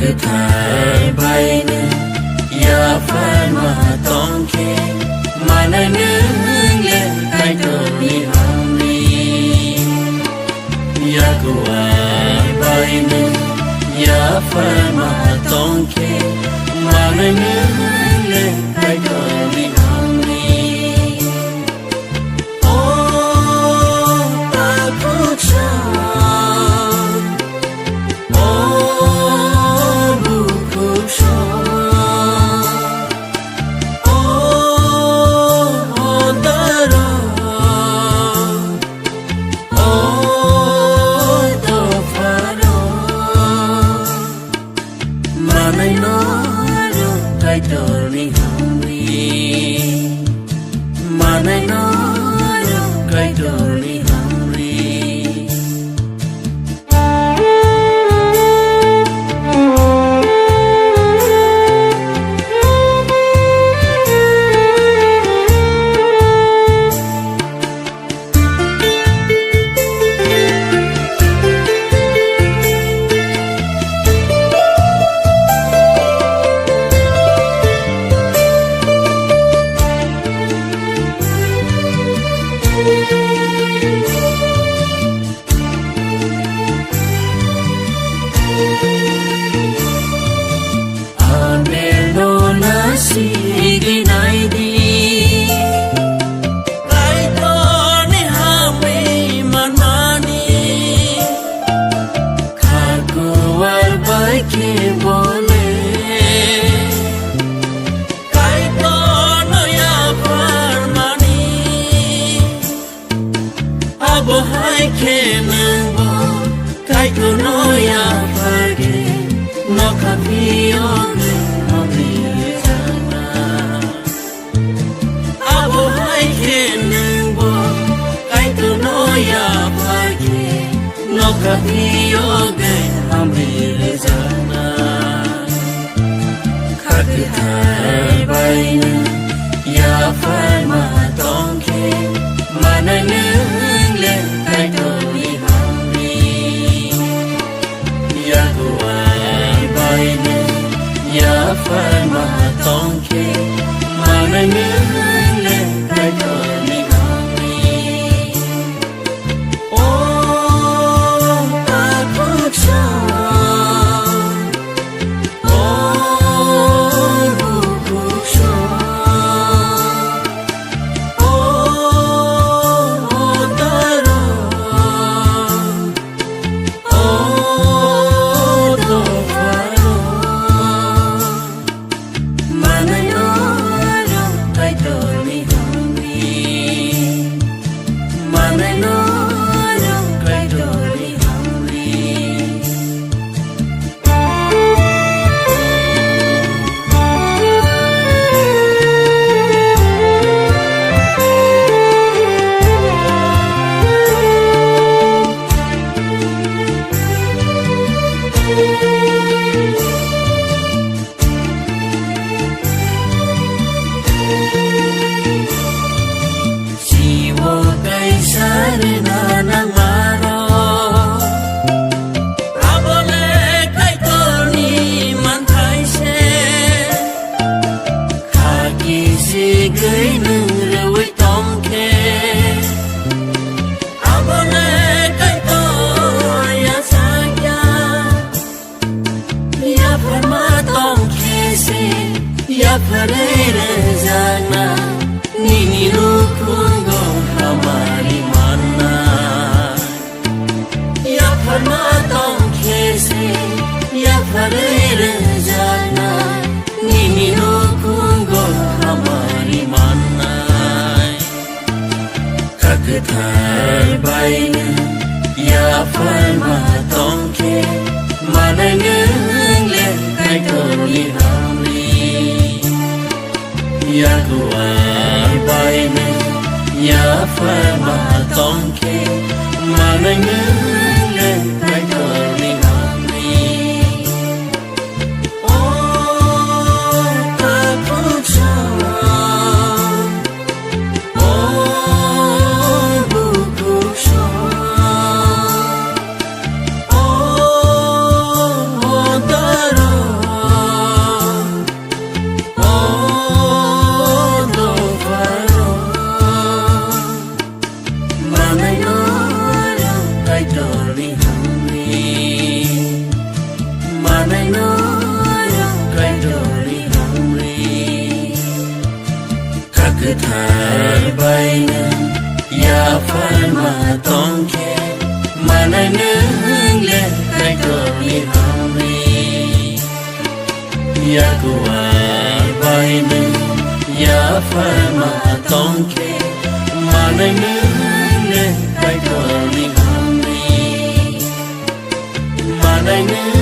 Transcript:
cứ thải bay nữ ya phải mà tông kê mà nơi nữ lên cái đồ đi hàm đi ya cứ bay nữ ya phải mà tông kê mà nơi nữ lên cái đồ đi hàm đi ta cứ ta cứ thả bay nương ya phải mà tông khe mà nay nương lên cái cờ đi hàm vi ya kuwa bay nương ya phải mà tông khe mà nay nương lên cái cờ đi hàm vi mà nay nương